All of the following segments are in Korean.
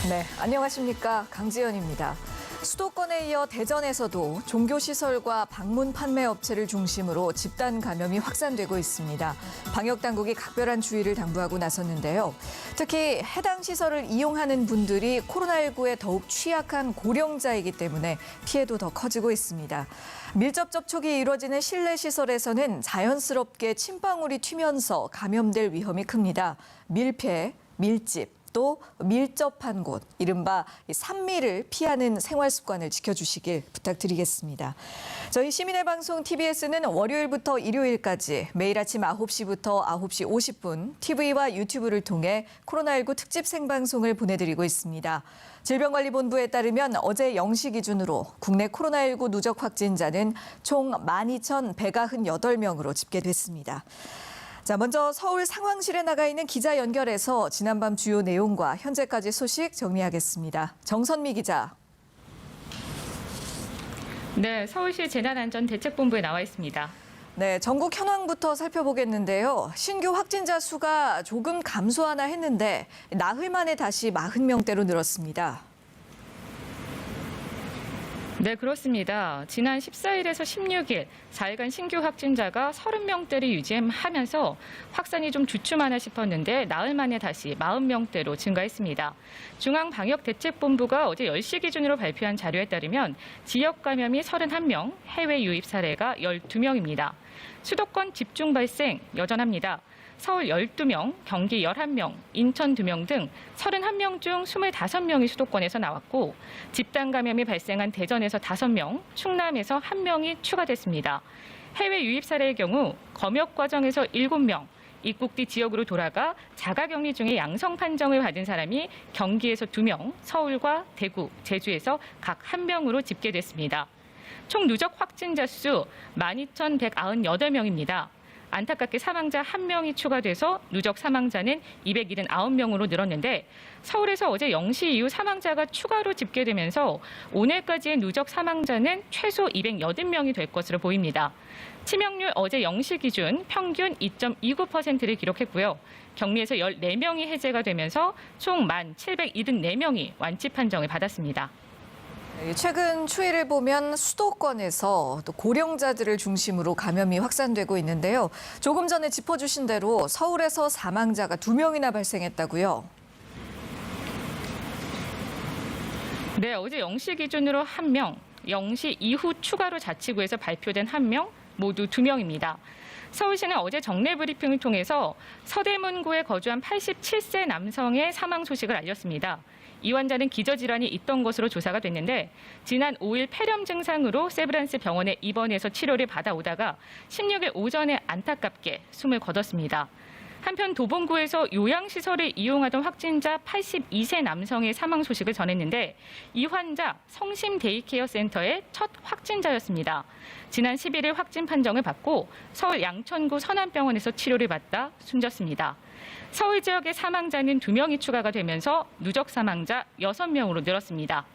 네, 안녕하십니까. 강지연입니다. 수도권에 이어 대전에서도 종교시설과 방문 판매 업체를 중심으로 집단 감염이 확산되고 있습니다. 방역당국이 각별한 주의를 당부하고 나섰는데요. 특히 해당 시설을 이용하는 분들이 코로나19에 더욱 취약한 고령자이기 때문에 피해도 더 커지고 있습니다. 밀접 접촉이 이루어지는 실내 시설에서는 자연스럽게 침방울이 튀면서 감염될 위험이 큽니다. 밀폐, 밀집, 또 밀접한 곳, 이른바 산미를 피하는 생활 습관을 지켜주시길 부탁드리겠습니다. 저희 시민의 방송 TBS는 월요일부터 일요일까지 매일 아침 9시부터 9시 50분 TV와 유튜브를 통해 코로나19 특집 생방송을 보내드리고 있습니다. 질병관리본부에 따르면 어제 0시 기준으로 국내 코로나19 누적 확진자는 총 12,198명으로 집계됐습니다. 자, 먼저 서울 상황실에 나가 있는 기자 연결해서 지난밤 주요 내용과 현재까지 소식 정리하겠습니다. 정선미 기자. 네, 서울시 재난안전대책본부에 나와 있습니다. 네, 전국 현황부터 살펴보겠는데요. 신규 확진자 수가 조금 감소하나 했는데 나흘 만에 다시 40명대로 늘었습니다. 네, 그렇습니다. 지난 14일에서 16일 4일간 신규 확진자가 30명대를 유지하면서 확산이 좀 주춤하나 싶었는데 나흘 만에 다시 40명대로 증가했습니다. 중앙방역대책본부가 어제 10시 기준으로 발표한 자료에 따르면 지역 감염이 31명, 해외 유입 사례가 12명입니다. 수도권 집중 발생 여전합니다. 서울 12명, 경기 11명, 인천 2명 등 31명 중 25명이 수도권에서 나왔고 집단 감염이 발생한 대전에서 5명, 충남에서 1명이 추가됐습니다. 해외 유입 사례의 경우 검역 과정에서 7명, 입국 뒤 지역으로 돌아가 자가격리 중에 양성 판정을 받은 사람이 경기에서 2명, 서울과 대구, 제주에서 각 1명으로 집계됐습니다. 총 누적 확진자 수 12,198명입니다. 안타깝게 사망자 1명이 추가돼서 누적 사망자는 279명으로 늘었는데 서울에서 어제 0시 이후 사망자가 추가로 집계되면서 오늘까지의 누적 사망자는 최소 280명이 될 것으로 보입니다. 치명률 어제 0시 기준 평균 2.29%를 기록했고요. 격리에서 14명이 해제가 되면서 총 1,774명이 완치 판정을 받았습니다. 최근 추이를 보면 수도권에서 또 고령자들을 중심으로 감염이 확산되고 있는데요. 조금 전에 짚어주신 대로 서울에서 사망자가 2명이나 발생했다고요? 네, 어제 0시 기준으로 1명, 0시 이후 추가로 자치구에서 발표된 1명, 모두 2명입니다. 서울시는 어제 정례 브리핑을 통해서 서대문구에 거주한 87세 남성의 사망 소식을 알렸습니다. 이 환자는 기저질환이 있던 것으로 조사가 됐는데 지난 5일 폐렴 증상으로 세브란스 병원에 입원해서 치료를 받아오다가 16일 오전에 안타깝게 숨을 거뒀습니다. 한편 도봉구에서 요양시설을 이용하던 확진자 82세 남성의 사망 소식을 전했는데 이 환자 성심 데이케어 센터의 첫 확진자였습니다. 지난 11일 확진 판정을 받고 서울 양천구 선안병원에서 치료를 받다 숨졌습니다. 서울 지역의 사망자는 2명이 추가가 되면서 누적 사망자 6명으로 늘었습니다.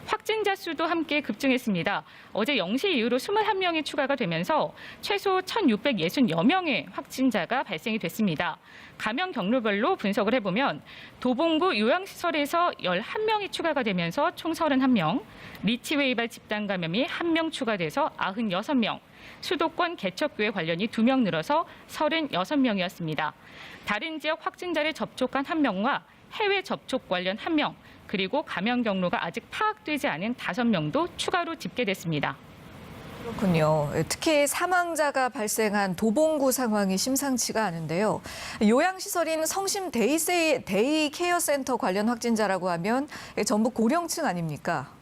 확진자 수도 함께 급증했습니다. 어제 0시 이후로 21명이 추가가 되면서 최소 1,660여 명의 확진자가 발생이 됐습니다. 감염 경로별로 분석을 해보면 도봉구 요양시설에서 11명이 추가가 되면서 총 31명, 리치웨이발 집단 감염이 1명 추가돼서 96명, 수도권 개척교회 관련이 2명 늘어서 36명이었습니다. 다른 지역 확진자를 접촉한 1명과 해외 접촉 관련 1명, 그리고 감염 경로가 아직 파악되지 않은 5명도 추가로 집계됐습니다. 그렇군요. 특히 사망자가 발생한 도봉구 상황이 심상치가 않은데요. 요양시설인 성심 데이케어 센터 관련 확진자라고 하면 전부 고령층 아닙니까?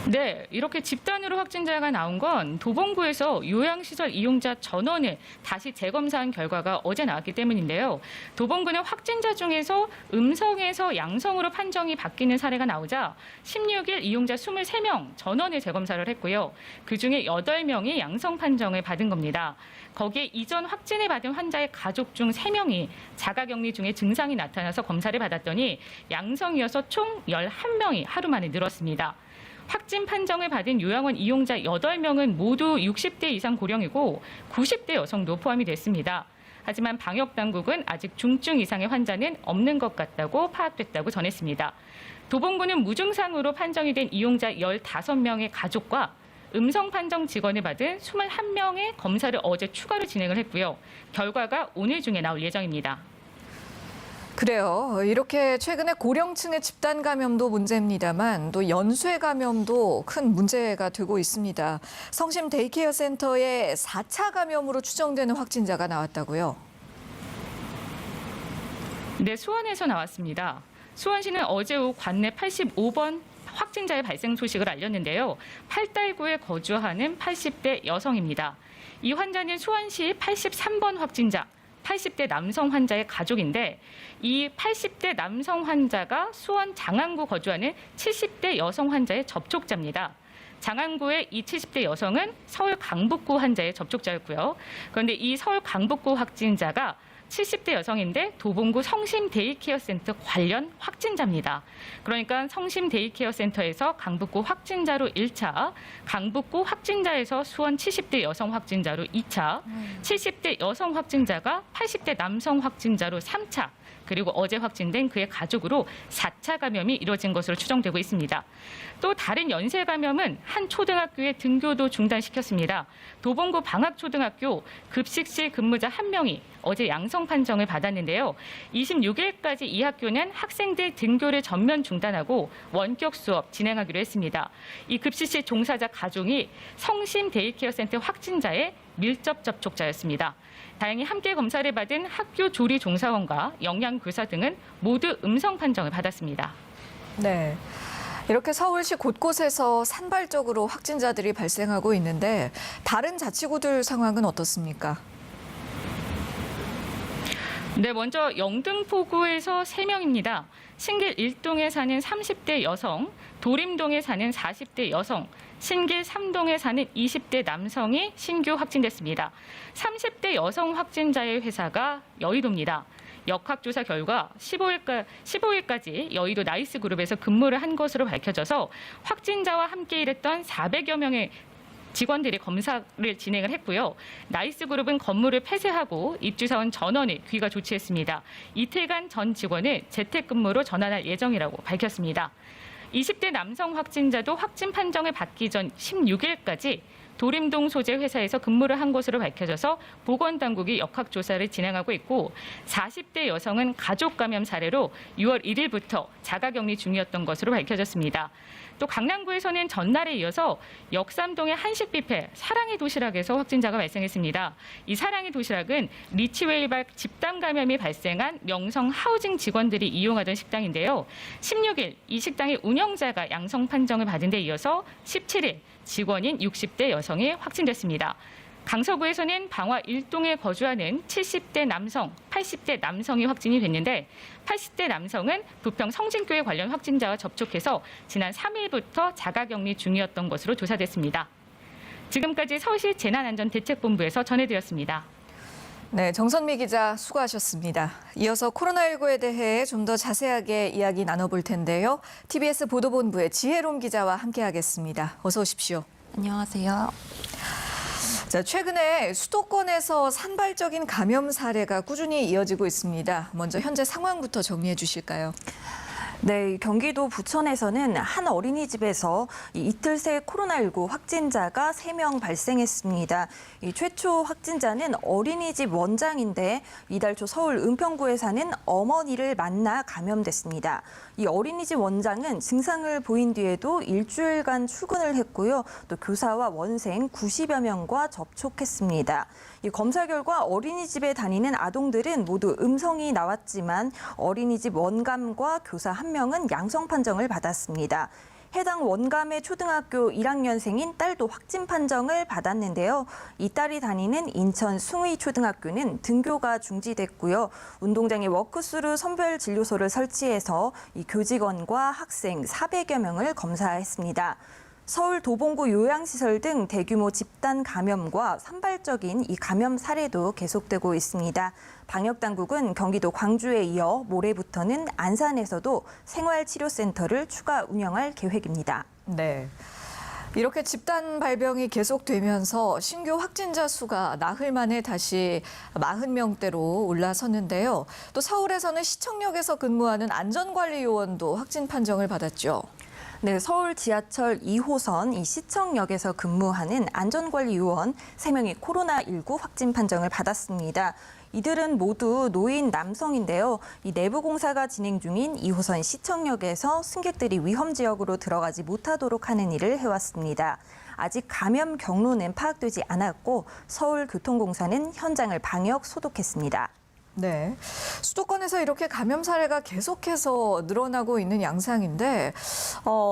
네, 이렇게 집단으로 확진자가 나온 건 도봉구에서 요양시설 이용자 전원을 다시 재검사한 결과가 어제 나왔기 때문인데요. 도봉구는 확진자 중에서 음성에서 양성으로 판정이 바뀌는 사례가 나오자 16일 이용자 23명 전원을 재검사를 했고요. 그중에 8명이 양성 판정을 받은 겁니다. 거기에 이전 확진을 받은 환자의 가족 중 3명이 자가격리 중에 증상이 나타나서 검사를 받았더니 양성이어서 총 11명이 하루 만에 늘었습니다. 확진 판정을 받은 요양원 이용자 8명은 모두 60대 이상 고령이고 90대 여성도 포함이 됐습니다. 하지만 방역당국은 아직 중증 이상의 환자는 없는 것 같다고 파악됐다고 전했습니다. 도봉구는 무증상으로 판정이 된 이용자 15명의 가족과 음성 판정 직원을 받은 21명의 검사를 어제 추가로 진행을 했고요. 결과가 오늘 중에 나올 예정입니다. 그래요. 이렇게 최근에 고령층의 집단 감염도 문제입니다만 또 연쇄 감염도 큰 문제가 되고 있습니다. 성심 데이케어 센터에 4차 감염으로 추정되는 확진자가 나왔다고요? 네, 수원에서 나왔습니다. 수원시는 어제 오후 관내 85번 확진자의 발생 소식을 알렸는데요. 팔달구에 거주하는 80대 여성입니다. 이 환자는 수원시 83번 확진자, 80대 남성 환자의 가족인데 이 80대 남성 환자가 수원 장안구 거주하는 70대 여성 환자의 접촉자입니다. 장안구의 이 70대 여성은 서울 강북구 환자의 접촉자였고요. 그런데 이 서울 강북구 확진자가 70대 여성인데 도봉구 성심 데이케어 센터 관련 확진자입니다. 그러니까 성심 데이케어 센터에서 강북구 확진자로 1차, 강북구 확진자에서 수원 70대 여성 확진자로 2차, 70대 여성 확진자가 80대 남성 확진자로 3차, 그리고 어제 확진된 그의 가족으로 4차 감염이 이뤄진 것으로 추정되고 있습니다. 또 다른 연쇄 감염은 한 초등학교의 등교도 중단시켰습니다. 도봉구 방학초등학교 급식실 근무자 1명이 어제 양성 판정을 받았는데요. 26일까지 이 학교는 학생들 등교를 전면 중단하고 원격 수업 진행하기로 했습니다. 이 급식실 종사자 가족이 성심 데이케어 센터 확진자의 밀접 접촉자였습니다. 다행히 함께 검사를 받은 학교 조리 종사원과 영양교사 등은 모두 음성 판정을 받았습니다. 네. 이렇게 서울시 곳곳에서 산발적으로 확진자들이 발생하고 있는데 다른 자치구들 상황은 어떻습니까? 네, 먼저 영등포구에서 3명입니다. 신길 1동에 사는 30대 여성, 도림동에 사는 40대 여성, 신길 3동에 사는 20대 남성이 신규 확진됐습니다. 30대 여성 확진자의 회사가 여의도입니다. 역학조사 결과 15일까지 여의도 나이스그룹에서 근무를 한 것으로 밝혀져서 확진자와 함께 일했던 400여 명의 직원들이 검사를 진행을 했고요. 나이스그룹은 건물을 폐쇄하고 입주사원 전원을 귀가 조치했습니다. 이틀간 전 직원을 재택근무로 전환할 예정이라고 밝혔습니다. 20대 남성 확진자도 확진 판정을 받기 전 16일까지 도림동 소재 회사에서 근무를 한 것으로 밝혀져서 보건당국이 역학조사를 진행하고 있고 40대 여성은 가족 감염 사례로 6월 1일부터 자가격리 중이었던 것으로 밝혀졌습니다. 또 강남구에서는 전날에 이어서 역삼동의 한식 뷔페 사랑의 도시락에서 확진자가 발생했습니다. 이 사랑의 도시락은 리치웨이박 집단 감염이 발생한 명성 하우징 직원들이 이용하던 식당인데요. 16일 이 식당의 운영자가 양성 판정을 받은 데 이어서 17일 직원인 60대 여성이 확진됐습니다. 강서구에서는 방화 1동에 거주하는 70대 남성, 80대 남성이 확진이 됐는데 80대 남성은 부평 성진교회 관련 확진자와 접촉해서 지난 3일부터 자가격리 중이었던 것으로 조사됐습니다. 지금까지 서울시 재난안전대책본부에서 전해드렸습니다. 네, 정선미 기자 수고하셨습니다. 이어서 코로나19에 대해 좀 더 자세하게 이야기 나눠볼 텐데요. TBS 보도본부의 지혜롬 기자와 함께하겠습니다. 어서 오십시오. 안녕하세요. 자, 최근에 수도권에서 산발적인 감염 사례가 꾸준히 이어지고 있습니다. 먼저 현재 상황부터 정리해 주실까요? 네, 경기도 부천에서는 한 어린이집에서 이틀 새 코로나19 확진자가 3명 발생했습니다. 이 최초 확진자는 어린이집 원장인데 이달 초 서울 은평구에 사는 어머니를 만나 감염됐습니다. 이 어린이집 원장은 증상을 보인 뒤에도 일주일간 출근을 했고요. 또 교사와 원생 90여 명과 접촉했습니다. 이 검사 결과 어린이집에 다니는 아동들은 모두 음성이 나왔지만 어린이집 원감과 교사 1명은 양성 판정을 받았습니다. 해당 원감의 초등학교 1학년생인 딸도 확진 판정을 받았는데요. 이 딸이 다니는 인천 숭의초등학교는 등교가 중지됐고요. 운동장에 워크스루 선별 진료소를 설치해서 이 교직원과 학생 400여 명을 검사했습니다. 서울 도봉구 요양시설 등 대규모 집단 감염과 산발적인 이 감염 사례도 계속되고 있습니다. 방역당국은 경기도 광주에 이어 모레부터는 안산에서도 생활치료센터를 추가 운영할 계획입니다. 네. 이렇게 집단 발병이 계속되면서 신규 확진자 수가 나흘 만에 다시 40명대로 올라섰는데요. 또 서울에서는 시청역에서 근무하는 안전관리 요원도 확진 판정을 받았죠. 네, 서울 지하철 2호선 이 시청역에서 근무하는 안전관리 요원 3명이 코로나19 확진 판정을 받았습니다. 이들은 모두 노인 남성인데요. 이 내부 공사가 진행 중인 2호선 시청역에서 승객들이 위험 지역으로 들어가지 못하도록 하는 일을 해왔습니다. 아직 감염 경로는 파악되지 않았고 서울교통공사는 현장을 방역 소독했습니다. 네. 수도권에서 이렇게 감염 사례가 계속해서 늘어나고 있는 양상인데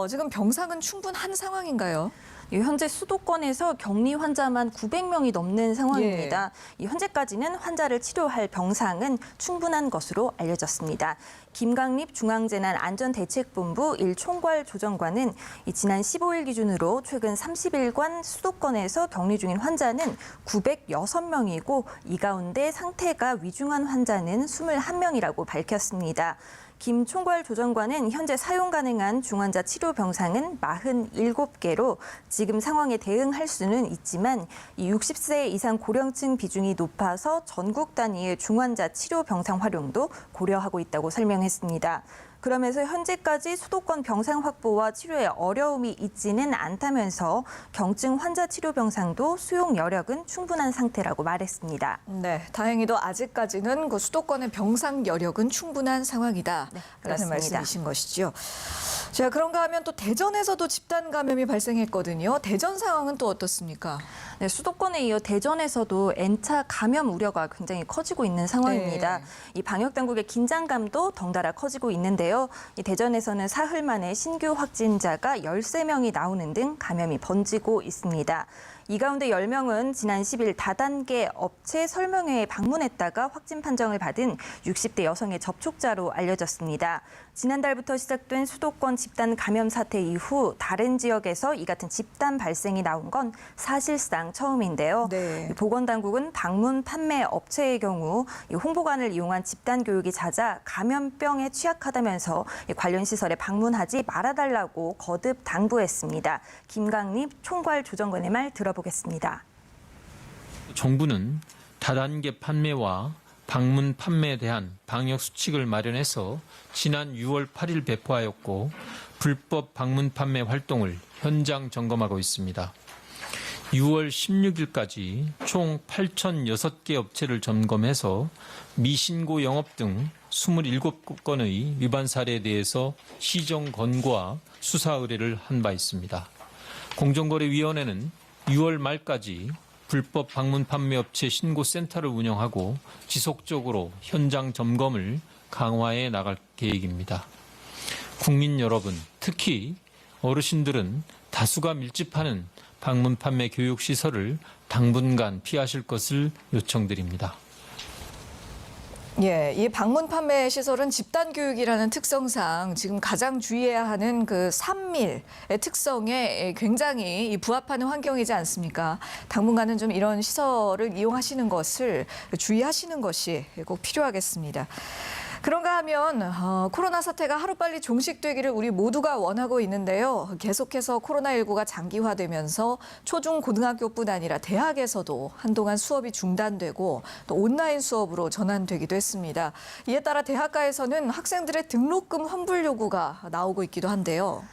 지금 병상은 충분한 상황인가요? 현재 수도권에서 격리 환자만 900명이 넘는 상황입니다. 현재까지는 환자를 치료할 병상은 충분한 것으로 알려졌습니다. 김강립 중앙재난안전대책본부 1총괄 조정관은 지난 15일 기준으로 최근 30일간 수도권에서 격리 중인 환자는 906명이고 이 가운데 상태가 위중한 환자는 21명이라고 밝혔습니다. 김 총괄 조정관은 현재 사용 가능한 중환자 치료 병상은 47개로 지금 상황에 대응할 수는 있지만 이 60세 이상 고령층 비중이 높아서 전국 단위의 중환자 치료 병상 활용도 고려하고 있다고 설명했습니다. 그러면서 현재까지 수도권 병상 확보와 치료에 어려움이 있지는 않다면서 경증 환자 치료 병상도 수용 여력은 충분한 상태라고 말했습니다. 네, 다행히도 아직까지는 그 수도권의 병상 여력은 충분한 상황이다라는 그렇습니다. 말씀이신 것이죠. 자, 그런가 하면 또 대전에서도 집단 감염이 발생했거든요. 대전 상황은 또 어떻습니까? 네, 수도권에 이어 대전에서도 N차 감염 우려가 굉장히 커지고 있는 상황입니다. 네. 이 방역 당국의 긴장감도 덩달아 커지고 있는데요. 이 대전에서는 사흘 만에 신규 확진자가 13명이 나오는 등 감염이 번지고 있습니다. 이 가운데 10명은 지난 10일 다단계 업체 설명회에 방문했다가 확진 판정을 받은 60대 여성의 접촉자로 알려졌습니다. 지난달부터 시작된 수도권 집단 감염 사태 이후 다른 지역에서 이 같은 집단 발생이 나온 건 사실상 처음인데요. 네. 보건당국은 방문 판매 업체의 경우 홍보관을 이용한 집단 교육이 잦아 감염병에 취약하다면서 관련 시설에 방문하지 말아달라고 거듭 당부했습니다. 김강립 총괄 조정관의 말 들어보겠습니다. 정부는 다단계 판매와 방문 판매에 대한 방역 수칙을 마련해서 지난 6월 8일 배포하였고 불법 방문 판매 활동을 현장 점검하고 있습니다. 6월 16일까지 총 8,006개 업체를 점검해서 미신고 영업 등 27건의 위반 사례에 대해서 시정 권고와 수사 의뢰를 한 바 있습니다. 공정거래위원회는 6월 말까지 불법 방문 판매 업체 신고센터를 운영하고 지속적으로 현장 점검을 강화해 나갈 계획입니다. 국민 여러분, 특히 어르신들은 다수가 밀집하는 방문 판매 교육 시설을 당분간 피하실 것을 요청드립니다. 예, 이 방문 판매 시설은 집단 교육이라는 특성상 지금 가장 주의해야 하는 그 3밀의 특성에 굉장히 부합하는 환경이지 않습니까? 당분간은 좀 이런 시설을 이용하시는 것을 주의하시는 것이 꼭 필요하겠습니다. 그런가 하면 코로나 사태가 하루빨리 종식되기를 우리 모두가 원하고 있는데요. 계속해서 코로나19가 장기화되면서 초중 고등학교뿐 아니라 대학에서도 한동안 수업이 중단되고 또 온라인 수업으로 전환되기도 했습니다. 이에 따라 대학가에서는 학생들의 등록금 환불 요구가 나오고 있기도 한데요.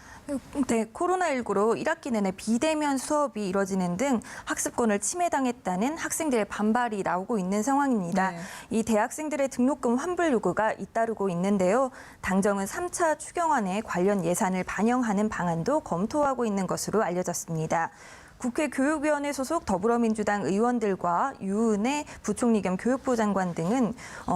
네, 코로나19로 1학기 내내 비대면 수업이 이뤄지는 등 학습권을 침해당했다는 학생들의 반발이 나오고 있는 상황입니다. 네. 이 대학생들의 등록금 환불 요구가 잇따르고 있는데요. 당정은 3차 추경안에 관련 예산을 반영하는 방안도 검토하고 있는 것으로 알려졌습니다. 국회 교육위원회 소속 더불어민주당 의원들과 유은혜 부총리 겸 교육부 장관 등은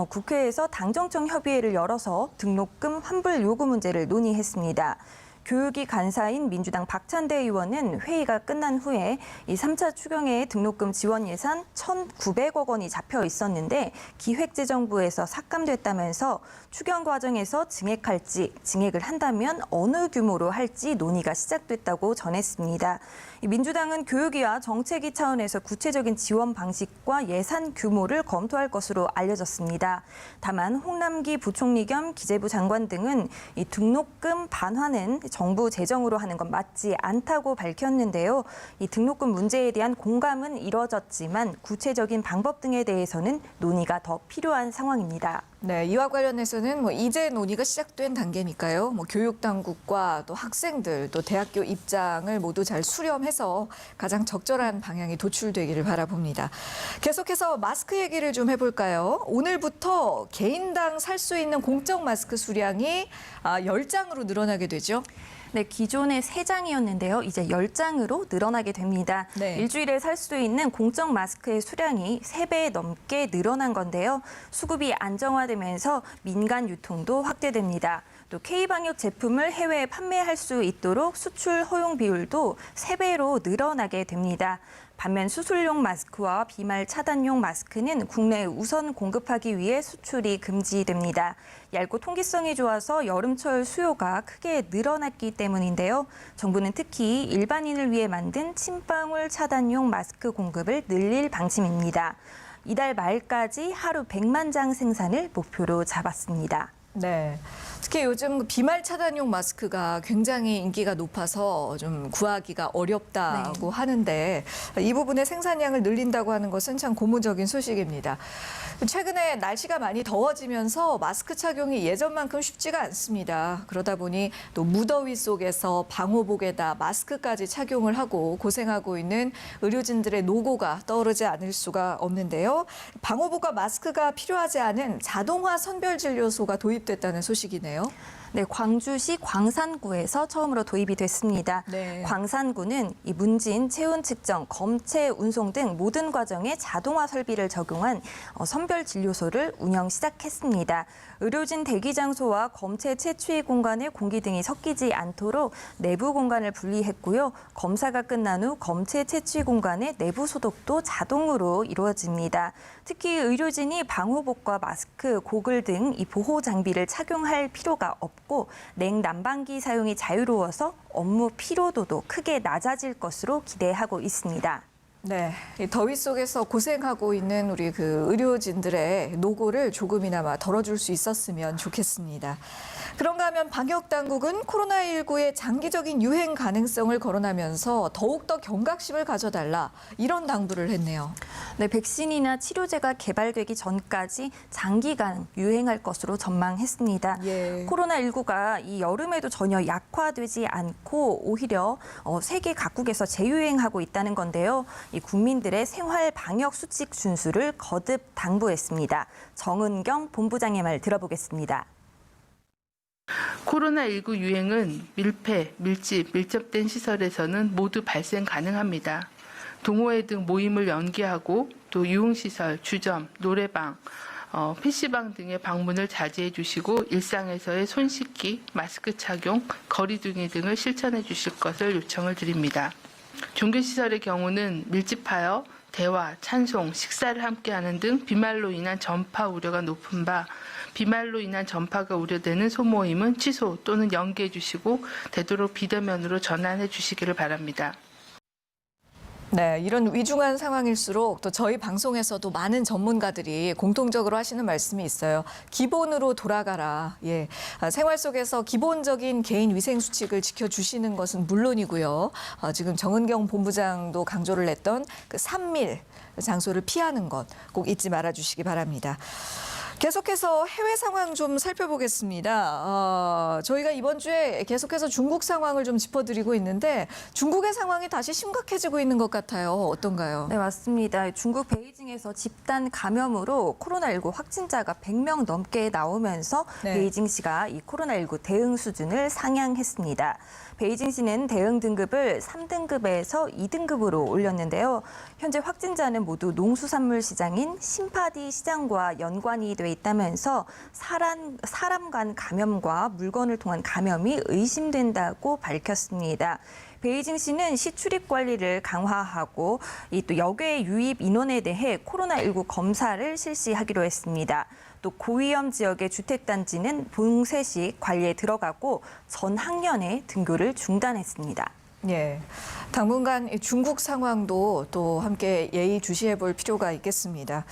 국회에서 당정청 협의회를 열어서 등록금 환불 요구 문제를 논의했습니다. 교육위 간사인 민주당 박찬대 의원은 회의가 끝난 후에 이 3차 추경에 등록금 지원 예산 1,900억 원이 잡혀 있었는데 기획재정부에서 삭감됐다면서 추경 과정에서 증액할지, 증액을 한다면 어느 규모로 할지 논의가 시작됐다고 전했습니다. 민주당은 교육위와 정책위 차원에서 구체적인 지원 방식과 예산 규모를 검토할 것으로 알려졌습니다. 다만 홍남기 부총리 겸 기재부 장관 등은 이 등록금 반환은 정부 재정으로 하는 건 맞지 않다고 밝혔는데요. 이 등록금 문제에 대한 공감은 이뤄졌지만 구체적인 방법 등에 대해서는 논의가 더 필요한 상황입니다. 네, 이와 관련해서는 이제 논의가 시작된 단계니까요. 교육 당국과 또 학생들, 또 대학교 입장을 모두 잘 수렴해서 가장 적절한 방향이 도출되기를 바라봅니다. 계속해서 마스크 얘기를 좀 해볼까요? 오늘부터 개인당 살 수 있는 공적 마스크 수량이 10장으로 늘어나게 되죠. 네, 기존에 3장이었는데요. 이제 10장으로 늘어나게 됩니다. 네. 일주일에 살 수 있는 공적 마스크의 수량이 3배 넘게 늘어난 건데요. 수급이 안정화되면서 민간 유통도 확대됩니다. 또 K방역 제품을 해외에 판매할 수 있도록 수출 허용 비율도 3배로 늘어나게 됩니다. 반면 수술용 마스크와 비말 차단용 마스크는 국내에 우선 공급하기 위해 수출이 금지됩니다. 얇고 통기성이 좋아서 여름철 수요가 크게 늘어났기 때문인데요. 정부는 특히 일반인을 위해 만든 침방울 차단용 마스크 공급을 늘릴 방침입니다. 이달 말까지 하루 100만 장 생산을 목표로 잡았습니다. 네. 특히 요즘 비말 차단용 마스크가 굉장히 인기가 높아서 좀 구하기가 어렵다고 하는데 이 부분의 생산량을 늘린다고 하는 것은 참 고무적인 소식입니다. 최근에 날씨가 많이 더워지면서 마스크 착용이 예전만큼 쉽지가 않습니다. 그러다 보니 또 무더위 속에서 방호복에다 마스크까지 착용을 하고 고생하고 있는 의료진들의 노고가 떠오르지 않을 수가 없는데요. 방호복과 마스크가 필요하지 않은 자동화 선별진료소가 도입됐다는 소식이네요. 네, 광주시 광산구에서 처음으로 도입이 됐습니다. 네. 광산구는 이 문진, 체온 측정, 검체, 운송 등 모든 과정에 자동화 설비를 적용한 선별 진료소를 운영 시작했습니다. 의료진 대기 장소와 검체 채취 공간에 공기 등이 섞이지 않도록 내부 공간을 분리했고요. 검사가 끝난 후 검체 채취 공간의 내부 소독도 자동으로 이루어집니다. 특히 의료진이 방호복과 마스크, 고글 등 이 보호 장비를 착용할 필요가 없고 냉난방기 사용이 자유로워서 업무 피로도도 크게 낮아질 것으로 기대하고 있습니다. 네, 이 더위 속에서 고생하고 있는 우리 그 의료진들의 노고를 조금이나마 덜어줄 수 있었으면 좋겠습니다. 그런가 하면 방역 당국은 코로나19의 장기적인 유행 가능성을 거론하면서 더욱더 경각심을 가져달라 이런 당부를 했네요. 네, 백신이나 치료제가 개발되기 전까지 장기간 유행할 것으로 전망했습니다. 예. 코로나19가 이 여름에도 전혀 약화되지 않고 오히려 세계 각국에서 재유행하고 있다는 건데요. 이 국민들의 생활 방역 수칙 준수를 거듭 당부했습니다. 정은경 본부장의 말 들어보겠습니다. 코로나19 유행은 밀폐, 밀집, 밀접된 시설에서는 모두 발생 가능합니다. 동호회 등 모임을 연기하고 또 유흥시설, 주점, 노래방, PC방 등의 방문을 자제해 주시고 일상에서의 손 씻기, 마스크 착용, 거리 두기 등을 실천해 주실 것을 요청을 드립니다. 종교시설의 경우는 밀집하여 대화, 찬송, 식사를 함께하는 등 비말로 인한 전파 우려가 높은 바 비말로 인한 전파가 우려되는 소모임은 취소 또는 연기해 주시고 되도록 비대면으로 전환해 주시기를 바랍니다. 네, 이런 위중한 상황일수록 또 저희 방송에서도 많은 전문가들이 공통적으로 하시는 말씀이 있어요. 기본으로 돌아가라. 예, 생활 속에서 기본적인 개인 위생 수칙을 지켜주시는 것은 물론이고요. 지금 정은경 본부장도 강조를 했던 그 3밀 장소를 피하는 것 꼭 잊지 말아주시기 바랍니다. 계속해서 해외 상황 좀 살펴보겠습니다. 저희가 이번 주에 계속해서 중국 상황을 좀 짚어드리고 있는데 중국의 상황이 다시 심각해지고 있는 것 같아요. 어떤가요? 네, 맞습니다. 중국 베이징에서 집단 감염으로 코로나19 확진자가 100명 넘게 나오면서 네. 베이징시가 이 코로나19 대응 수준을 상향했습니다. 베이징시는 대응 등급을 3등급에서 2등급으로 올렸는데요. 현재 확진자는 모두 농수산물 시장인 신파디 시장과 연관이 돼 있다면서 사람 간 감염과 물건을 통한 감염이 의심된다고 밝혔습니다. 베이징시는 시 출입 관리를 강화하고 또 여객 유입 인원에 대해 코로나19 검사를 실시하기로 했습니다. 또 고위험 지역의 주택단지는 봉쇄식 관리에 들어가고 전 학년의 등교를 중단했습니다. 예, 당분간 중국 상황도 또 함께 예의주시해 볼 필요가 있겠습니다.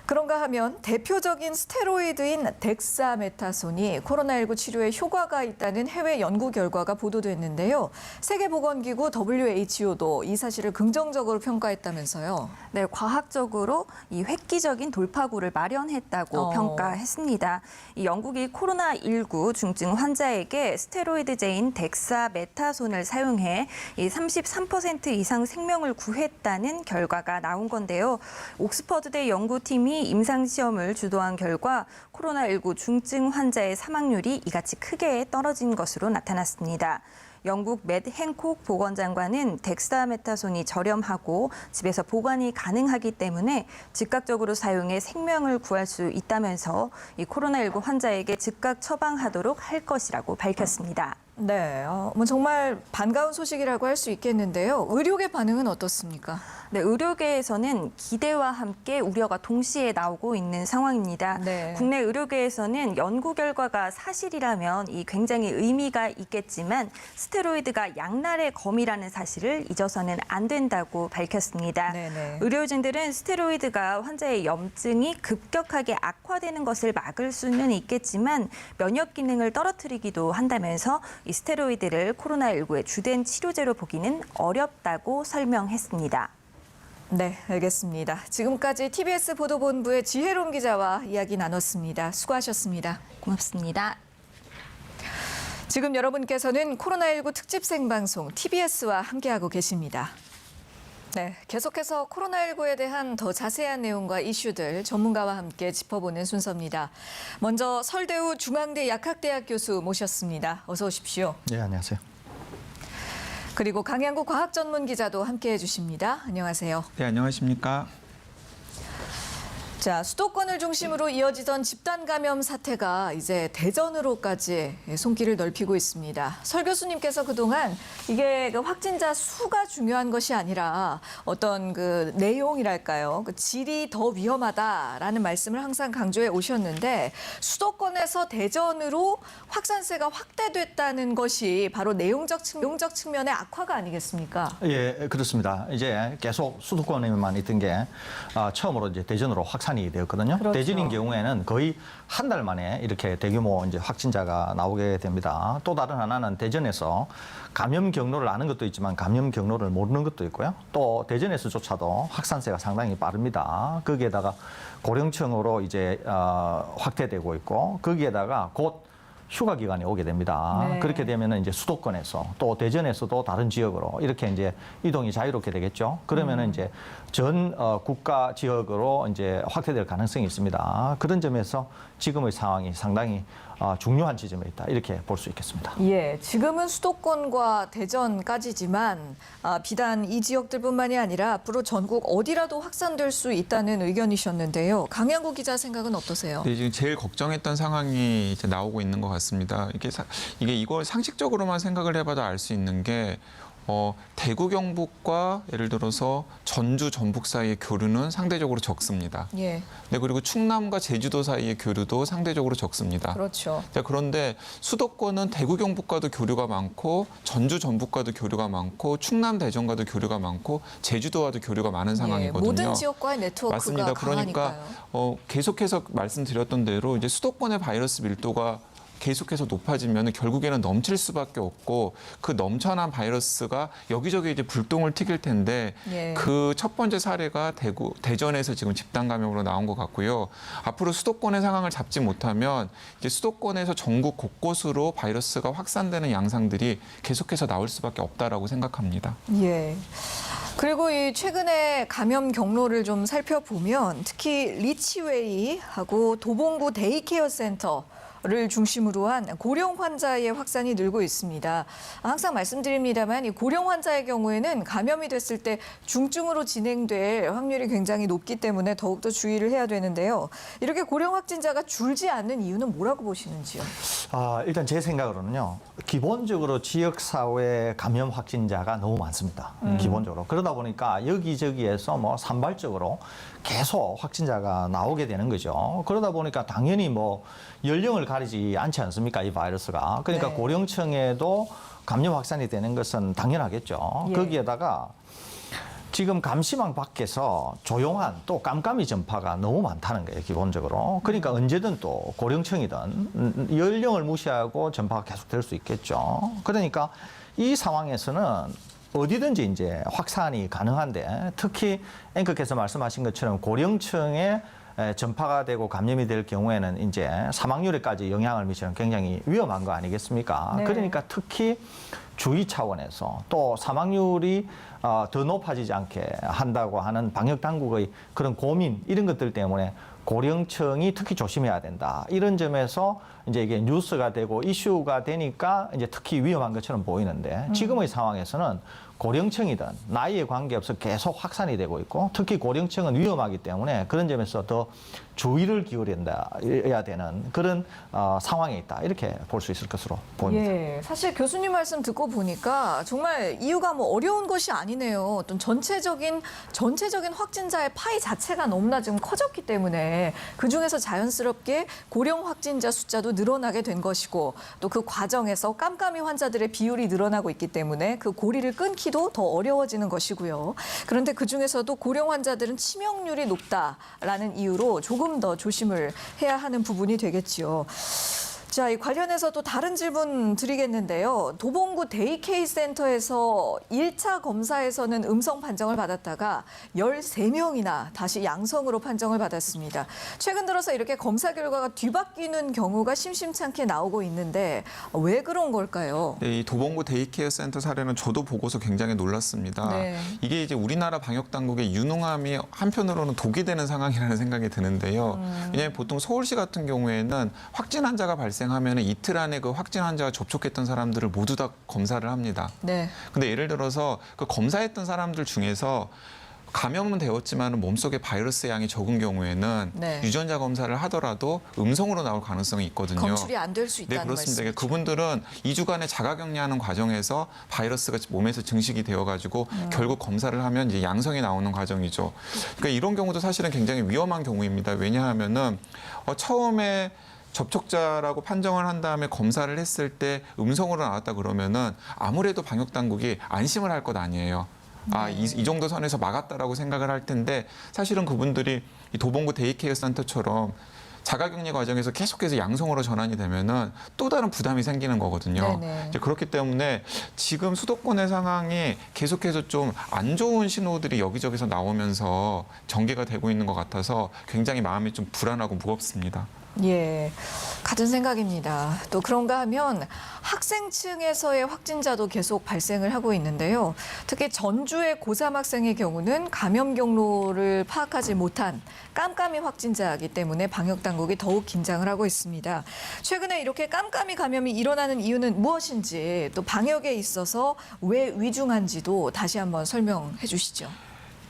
그런가 하면 대표적인 스테로이드인 덱사메타손이 코로나19 치료에 효과가 있다는 해외 연구 결과가 보도됐는데요. 세계보건기구 WHO도 이 사실을 긍정적으로 평가했다면서요. 네, 과학적으로 이 획기적인 돌파구를 마련했다고 평가했습니다. 이 영국이 코로나19 중증 환자에게 스테로이드제인 덱사메타손을 사용해 이 33% 이상 생명을 구했다는 결과가 나온 건데요. 옥스퍼드대 연구팀이 임상시험을 주도한 결과 코로나19 중증 환자의 사망률이 이같이 크게 떨어진 것으로 나타났습니다. 영국 맷 행콕 보건장관은 덱사메타손이 저렴하고 집에서 보관이 가능하기 때문에 즉각적으로 사용해 생명을 구할 수 있다면서 이 코로나19 환자에게 즉각 처방하도록 할 것이라고 밝혔습니다. 네, 정말 반가운 소식이라고 할 수 있겠는데요. 의료계 반응은 어떻습니까? 네, 의료계에서는 기대와 함께 우려가 동시에 나오고 있는 상황입니다. 네. 국내 의료계에서는 연구 결과가 사실이라면 이 굉장히 의미가 있겠지만 스테로이드가 양날의 검이라는 사실을 잊어서는 안 된다고 밝혔습니다. 네네. 의료진들은 스테로이드가 환자의 염증이 급격하게 악화되는 것을 막을 수는 있겠지만 면역 기능을 떨어뜨리기도 한다면서 이 스테로이드를 코로나19의 주된 치료제로 보기는 어렵다고 설명했습니다. 네, 알겠습니다. 지금까지 TBS 보도본부의 지혜롬 기자와 이야기 나눴습니다. 수고하셨습니다. 고맙습니다. 지금 여러분께서는 코로나19 특집 생방송 TBS와 함께하고 계십니다. 네, 계속해서 코로나19에 대한 더 자세한 내용과 이슈들 전문가와 함께 짚어보는 순서입니다. 먼저 설대우 중앙대 약학대학 교수 모셨습니다. 어서 오십시오. 네, 안녕하세요. 그리고 강양구 과학전문기자도 함께해 주십니다. 안녕하세요. 네, 안녕하십니까? 자, 수도권을 중심으로 이어지던 집단 감염 사태가 이제 대전으로까지 손길을 넓히고 있습니다. 설 교수님께서 그동안 이게 그 확진자 수가 중요한 것이 아니라 어떤 그 내용이랄까요? 그 질이 더 위험하다라는 말씀을 항상 강조해 오셨는데 수도권에서 대전으로 확산세가 확대됐다는 것이 바로 내용적 측면의 악화가 아니겠습니까? 예, 그렇습니다. 이제 계속 수도권에만 있던 게 처음으로 이제 대전으로 확산이 되었거든요. 그렇죠. 대전인 경우에는 거의 한 달 만에 이렇게 대규모 이제 확진자가 나오게 됩니다. 또 다른 하나는 대전에서 감염 경로를 아는 것도 있지만 감염 경로를 모르는 것도 있고요. 또 대전에서조차도 확산세가 상당히 빠릅니다. 거기에다가 고령층으로 이제 확대되고 있고 거기에다가 곧 휴가 기간이 오게 됩니다. 네. 그렇게 되면은 이제 수도권에서 또 대전에서도 다른 지역으로 이렇게 이제 이동이 자유롭게 되겠죠. 그러면은 이제 전 국가 지역으로 이제 확대될 가능성이 있습니다. 그런 점에서 지금의 상황이 상당히 중요한 지점에 있다 이렇게 볼 수 있겠습니다. 예, 지금은 수도권과 대전까지지만 비단 이 지역들뿐만이 아니라 앞으로 전국 어디라도 확산될 수 있다는 의견이셨는데요. 강양구 기자 생각은 어떠세요? 네, 지금 제일 걱정했던 상황이 이제 나오고 있는 것 같습니다. 이게 이걸 상식적으로만 생각을 해봐도 알 수 있는 게 대구 경북과 예를 들어서 전주 전북 사이의 교류는 상대적으로 적습니다. 예, 네, 그리고 충남과 제주도 사이의 교류도 상대적으로 적습니다. 그렇죠. 자, 그런데 수도권은 대구 경북과도 교류가 많고 전주 전북과도 교류가 많고 충남 대전과도 교류가 많고 제주도와도 교류가 많은 상황이거든요. 모든 지역과의 네트워크가 맞습니다. 그러니까 강하니까요. 계속해서 말씀드렸던 대로 이제 수도권의 바이러스 밀도가 계속해서 높아지면 결국에는 넘칠 수밖에 없고 그 넘쳐난 바이러스가 여기저기 이제 불똥을 튀길 텐데 예. 그 첫 번째 사례가 대전에서 지금 집단 감염으로 나온 것 같고요. 앞으로 수도권의 상황을 잡지 못하면 이제 수도권에서 전국 곳곳으로 바이러스가 확산되는 양상들이 계속해서 나올 수밖에 없다라고 생각합니다. 예. 그리고 이 최근에 감염 경로를 좀 살펴보면 특히 리치웨이하고 도봉구 데이케어 센터 를 중심으로 한 고령 환자의 확산이 늘고 있습니다. 항상 말씀드립니다만 이 고령 환자의 경우에는 감염이 됐을 때 중증으로 진행될 확률이 굉장히 높기 때문에 더욱더 주의를 해야 되는데요. 이렇게 고령 확진자가 줄지 않는 이유는 뭐라고 보시는지요? 일단 제 생각으로는요. 기본적으로 지역사회 감염 확진자가 너무 많습니다. 기본적으로. 그러다 보니까 여기저기에서 뭐 산발적으로 계속 확진자가 나오게 되는 거죠. 그러다 보니까 당연히 뭐 연령을 가리지 않지 않습니까? 이 바이러스가. 그러니까 네. 고령층에도 감염 확산이 되는 것은 당연하겠죠. 예. 거기에다가 지금 감시망 밖에서 조용한 또 깜깜이 전파가 너무 많다는 거예요, 기본적으로. 그러니까 언제든 또 고령층이든 연령을 무시하고 전파가 계속될 수 있겠죠. 그러니까 이 상황에서는 어디든지 이제 확산이 가능한데, 특히 앵커께서 말씀하신 것처럼 고령층에 전파가 되고 감염이 될 경우에는 이제 사망률에까지 영향을 미치는 굉장히 위험한 거 아니겠습니까? 네. 그러니까 특히 주의 차원에서 또 사망률이 더 높아지지 않게 한다고 하는 방역 당국의 그런 고민, 이런 것들 때문에 고령층이 특히 조심해야 된다. 이런 점에서 이제 이게 뉴스가 되고 이슈가 되니까 이제 특히 위험한 것처럼 보이는데, 지금의 상황에서는 고령층이든 나이에 관계없어 계속 확산이 되고 있고, 특히 고령층은 위험하기 때문에 그런 점에서 더 주의를 기울여야 되는 그런 상황에 있다, 이렇게 볼 수 있을 것으로 보입니다. 예, 사실 교수님 말씀 듣고 보니까 정말 이유가 뭐 어려운 것이 아니네요. 어떤 전체적인 확진자의 파이 자체가 너무나 지금 커졌기 때문에 그중에서 자연스럽게 고령 확진자 숫자도 늘어나게 된 것이고, 또 그 과정에서 깜깜이 환자들의 비율이 늘어나고 있기 때문에 그 고리를 끊기도 더 어려워지는 것이고요. 그런데 그중에서도 고령 환자들은 치명률이 높다라는 이유로 조금 더 조심을 해야 하는 부분이 되겠지요. 자, 이 관련해서 또 다른 질문 드리겠는데요. 도봉구 데이케이 센터에서 1차 검사에서는 음성 판정을 받았다가 13명이나 다시 양성으로 판정을 받았습니다. 최근 들어서 이렇게 검사 결과가 뒤바뀌는 경우가 심심찮게 나오고 있는데 왜 그런 걸까요? 네, 이 도봉구 데이케어 센터 사례는 저도 보고서 굉장히 놀랐습니다. 네. 이게 이제 우리나라 방역 당국의 유능함이 한편으로는 독이 되는 상황이라는 생각이 드는데요. 왜냐하면 보통 서울시 같은 경우에는 확진 환자가 발생하면 이틀 안에 그 확진 환자와 접촉했던 사람들을 모두 다 검사를 합니다. 네. 근데 예를 들어서 그 검사했던 사람들 중에서 감염은 되었지만 몸속에 바이러스 양이 적은 경우에는 네. 유전자 검사를 하더라도 음성으로 나올 가능성이 있거든요. 검출이 안 될 수 네, 있다는 그렇습니다. 말씀이죠. 그분들은 2주간의 자가격리하는 과정에서 바이러스가 몸에서 증식이 되어가지고 결국 검사를 하면 이제 양성이 나오는 과정이죠. 그러니까 이런 경우도 사실은 굉장히 위험한 경우입니다. 왜냐하면은 처음에 접촉자라고 판정을 한 다음에 검사를 했을 때 음성으로 나왔다 그러면은 아무래도 방역 당국이 안심을 할 것 아니에요. 이 정도 선에서 막았다라고 생각을 할 텐데, 사실은 그분들이 이 도봉구 데이케어 센터처럼 자가격리 과정에서 계속해서 양성으로 전환이 되면은 또 다른 부담이 생기는 거거든요. 네네. 이제 그렇기 때문에 지금 수도권의 상황이 계속해서 좀 안 좋은 신호들이 여기저기서 나오면서 전개가 되고 있는 것 같아서 굉장히 마음이 좀 불안하고 무겁습니다. 예, 같은 생각입니다. 또 그런가 하면 학생층에서의 확진자도 계속 발생을 하고 있는데요. 특히 전주의 고3 학생의 경우는 감염 경로를 파악하지 못한 깜깜이 확진자이기 때문에 방역 당국이 더욱 긴장을 하고 있습니다. 최근에 이렇게 깜깜이 감염이 일어나는 이유는 무엇인지, 또 방역에 있어서 왜 위중한지도 다시 한번 설명해 주시죠.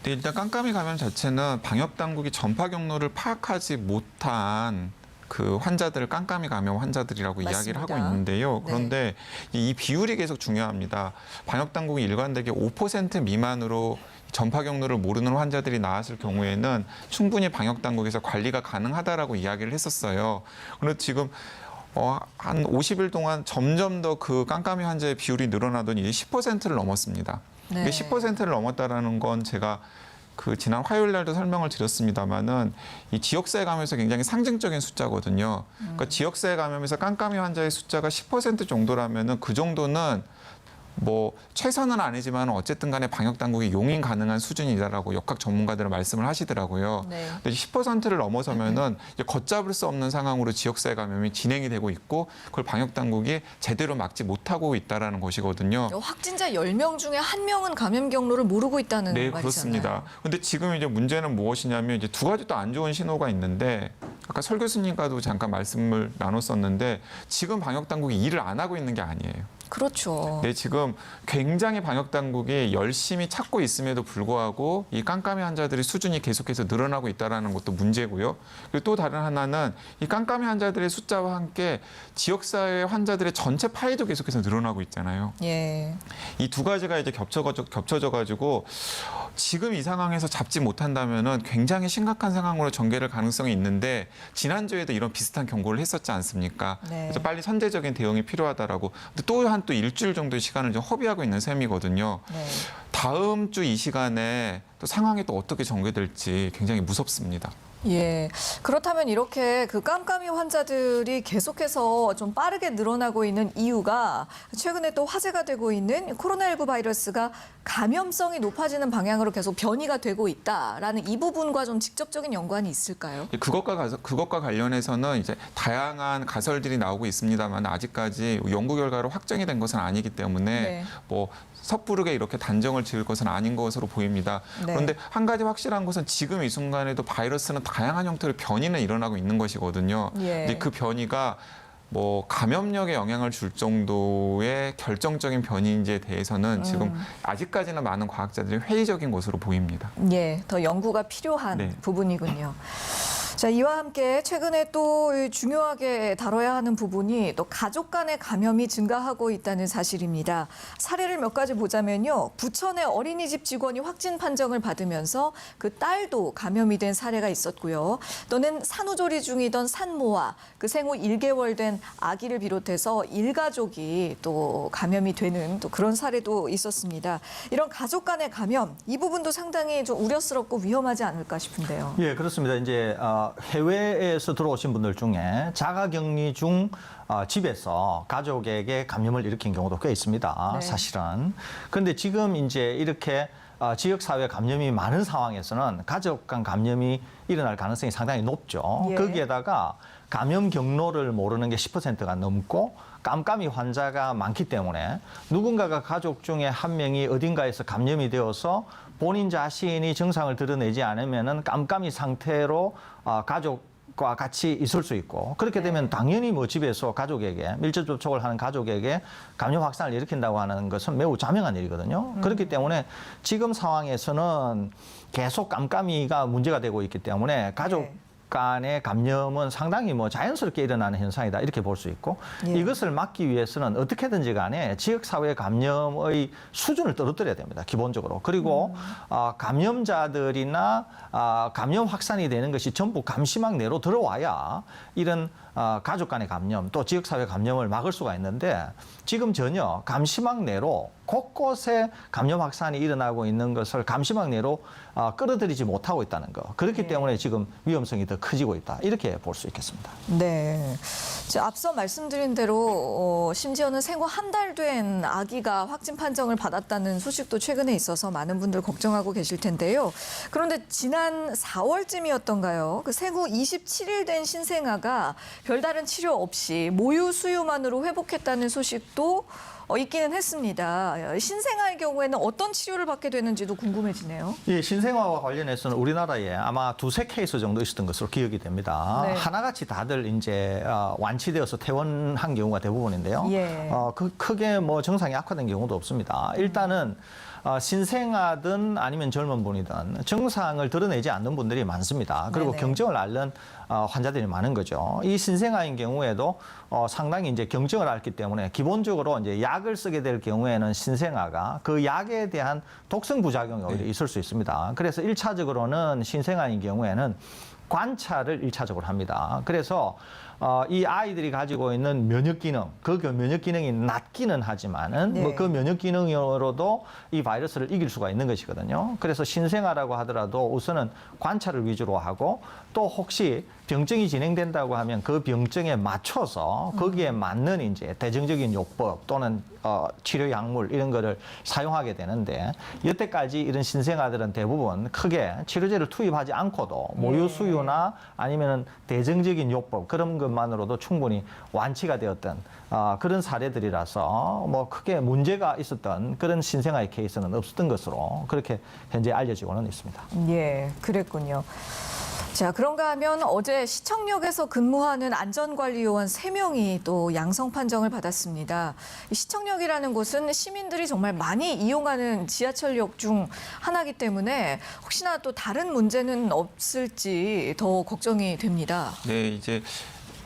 네, 일단 깜깜이 감염 자체는 방역 당국이 전파 경로를 파악하지 못한 그 환자들을 깜깜이 감염 환자들이라고 맞습니다. 이야기를 하고 있는데요. 네. 그런데 이 비율이 계속 중요합니다. 방역 당국이 일관되게 5% 미만으로 전파 경로를 모르는 환자들이 나왔을 경우에는 충분히 방역 당국에서 관리가 가능하다라고 이야기를 했었어요. 그런데 지금 한 50일 동안 점점 더 그 깜깜이 환자의 비율이 늘어나더니 이제 10%를 넘었습니다. 네. 이게 10%를 넘었다라는 건 제가 그 지난 화요일 날도 설명을 드렸습니다마는 이 지역사회 감염에서 굉장히 상징적인 숫자거든요. 그러니까 지역사회 감염에서 깜깜이 환자의 숫자가 10% 정도라면은 그 정도는 뭐 최선은 아니지만 어쨌든 간에 방역 당국이 용인 가능한 수준이다라고 역학 전문가들은 말씀을 하시더라고요. 네. 근데 10%를 넘어서면은 이제 걷잡을 수 없는 상황으로 지역사회 감염이 진행이 되고 있고, 그걸 방역 당국이 제대로 막지 못하고 있다라는 것이거든요. 확진자 10명 중에 1명은 감염 경로를 모르고 있다는 네, 말이잖아요. 그렇습니다. 근데 지금 이제 문제는 무엇이냐면 이제 두 가지 또 안 좋은 신호가 있는데, 아까 설 교수님과도 잠깐 말씀을 나눴었는데, 지금 방역 당국이 일을 안 하고 있는 게 아니에요. 그렇죠. 네, 지금 굉장히 방역 당국이 열심히 찾고 있음에도 불구하고 이 깜깜이 환자들의 수준이 계속해서 늘어나고 있다는 것도 문제고요. 그리고 또 다른 하나는 이 깜깜이 환자들의 숫자와 함께 지역사회 환자들의 전체 파이도 계속해서 늘어나고 있잖아요. 예. 이 두 가지가 이제 겹쳐져 가지고 지금 이 상황에서 잡지 못한다면은 굉장히 심각한 상황으로 전개될 가능성이 있는데, 지난주에도 이런 비슷한 경고를 했었지 않습니까? 네. 그래서 빨리 선제적인 대응이 필요하다라고. 근데 또한 일주일 정도의 시간을 좀 허비하고 있는 셈이거든요. 네. 다음 주 이 시간에 또 상황이 또 어떻게 전개될지 굉장히 무섭습니다. 예. 그렇다면 이렇게 그 깜깜이 환자들이 계속해서 좀 빠르게 늘어나고 있는 이유가 최근에 또 화제가 되고 있는 코로나19 바이러스가 감염성이 높아지는 방향으로 계속 변이가 되고 있다라는 이 부분과 좀 직접적인 연관이 있을까요? 그것과 관련해서는 이제 다양한 가설들이 나오고 있습니다만 아직까지 연구 결과로 확정이 된 것은 아니기 때문에 네. 뭐 섣부르게 이렇게 단정을 지을 것은 아닌 것으로 보입니다. 네. 그런데 한 가지 확실한 것은 지금 이 순간에도 바이러스는 다양한 형태로 변이는 일어나고 있는 것이거든요. 예. 근데 그 변이가 뭐 감염력에 영향을 줄 정도의 결정적인 변이인지에 대해서는 지금 아직까지는 많은 과학자들이 회의적인 것으로 보입니다. 예, 더 연구가 필요한 네. 부분이군요. 자, 이와 함께 최근에 또 중요하게 다뤄야 하는 부분이 또 가족 간의 감염이 증가하고 있다는 사실입니다. 사례를 몇 가지 보자면요. 부천의 어린이집 직원이 확진 판정을 받으면서 그 딸도 감염이 된 사례가 있었고요. 또는 산후조리 중이던 산모와 그 생후 1개월 된 아기를 비롯해서 일가족이 또 감염이 되는 또 그런 사례도 있었습니다. 이런 가족 간의 감염, 이 부분도 상당히 좀 우려스럽고 위험하지 않을까 싶은데요. 예, 그렇습니다. 이제 해외에서 들어오신 분들 중에 자가격리 중 집에서 가족에게 감염을 일으킨 경우도 꽤 있습니다. 네. 사실은. 그런데 지금 이제 이렇게 지역사회 감염이 많은 상황에서는 가족 간 감염이 일어날 가능성이 상당히 높죠. 예. 거기에다가 감염 경로를 모르는 게 10%가 넘고 깜깜이 환자가 많기 때문에 누군가가 가족 중에 한 명이 어딘가에서 감염이 되어서 본인 자신이 증상을 드러내지 않으면은 깜깜이 상태로 가족과 같이 있을 수 있고 그렇게 되면 당연히 뭐 집에서 가족에게 밀접 접촉을 하는 가족에게 감염 확산을 일으킨다고 하는 것은 매우 자명한 일이거든요. 그렇기 때문에 지금 상황에서는 계속 깜깜이가 문제가 되고 있기 때문에 가족 네. 간의 감염은 상당히 뭐 자연스럽게 일어나는 현상이다 이렇게 볼 수 있고 예. 이것을 막기 위해서는 어떻게든지 간에 지역사회 감염의 수준을 떨어뜨려야 됩니다. 기본적으로. 그리고 감염자들이나 감염 확산이 되는 것이 전부 감시망 내로 들어와야 이런 가족 간의 감염 또 지역사회 감염을 막을 수가 있는데 지금 전혀 감시망 내로 곳곳에 감염 확산이 일어나고 있는 것을 감시망 내로 끌어들이지 못하고 있다는 거. 그렇기 때문에 지금 위험성이 더 커지고 있다. 이렇게 볼 수 있겠습니다. 네. 앞서 말씀드린 대로 심지어는 생후 한 달 된 아기가 확진 판정을 받았다는 소식도 최근에 있어서 많은 분들 걱정하고 계실 텐데요. 그런데 지난 4월쯤이었던가요? 그 생후 27일 된 신생아가 별다른 치료 없이 모유 수유만으로 회복했다는 소식도 있기는 했습니다. 신생아의 경우에는 어떤 치료를 받게 되는지도 궁금해지네요. 예, 신생아와 관련해서는 우리나라에 아마 2-3 케이스 정도 있었던 것으로 기억이 됩니다. 네. 하나같이 다들 이제 완치되어서 퇴원한 경우가 대부분인데요. 예. 크게 뭐 증상이 악화된 경우도 없습니다. 일단은 신생아든 아니면 젊은 분이든 증상을 드러내지 않는 분들이 많습니다. 그리고 네네. 경증을 앓는 환자들이 많은 거죠. 이 신생아인 경우에도 상당히 이제 경증을 앓기 때문에 기본적으로 이제 약을 쓰게 될 경우에는 신생아가 그 약에 대한 독성 부작용이 오히려 있을 수 있습니다. 그래서 1차적으로는 신생아인 경우에는 관찰을 1차적으로 합니다. 그래서 이 아이들이 가지고 있는 면역 기능, 그 면역 기능이 낮기는 하지만은 네. 뭐 그 면역 기능으로도 이 바이러스를 이길 수가 있는 것이거든요. 그래서 신생아라고 하더라도 우선은 관찰을 위주로 하고 또 혹시 병증이 진행된다고 하면 그 병증에 맞춰서 거기에 맞는 이제 대증적인 요법 또는 치료 약물 이런 거를 사용하게 되는데 여태까지 이런 신생아들은 대부분 크게 치료제를 투입하지 않고도 모유 수유나 아니면은 대증적인 요법 그런 것만으로도 충분히 완치가 되었던 그런 사례들이라서 뭐 크게 문제가 있었던 그런 신생아의 케이스는 없었던 것으로 그렇게 현재 알려지고는 있습니다. 예, 그랬군요. 자, 그런가 하면 어제 시청역에서 근무하는 안전관리요원 3명이 또 양성 판정을 받았습니다. 이 시청역이라는 곳은 시민들이 정말 많이 이용하는 지하철역 중 하나이기 때문에 혹시나 또 다른 문제는 없을지 더 걱정이 됩니다. 네, 이제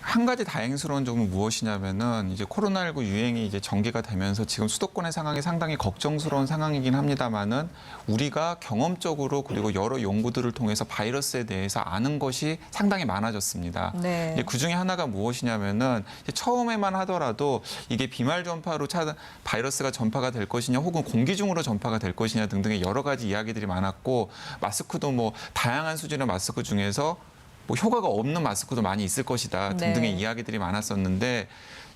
한 가지 다행스러운 점은 무엇이냐면은 이제 코로나19 유행이 이제 전개가 되면서 지금 수도권의 상황이 상당히 걱정스러운 상황이긴 합니다만은 우리가 경험적으로 그리고 여러 연구들을 통해서 바이러스에 대해서 아는 것이 상당히 많아졌습니다. 네. 그 중에 하나가 무엇이냐면은 처음에만 하더라도 이게 비말 전파로 바이러스가 전파가 될 것이냐 혹은 공기 중으로 전파가 될 것이냐 등등의 여러 가지 이야기들이 많았고 마스크도 뭐 다양한 수준의 마스크 중에서 뭐 효과가 없는 마스크도 많이 있을 것이다 등등의 네. 이야기들이 많았었는데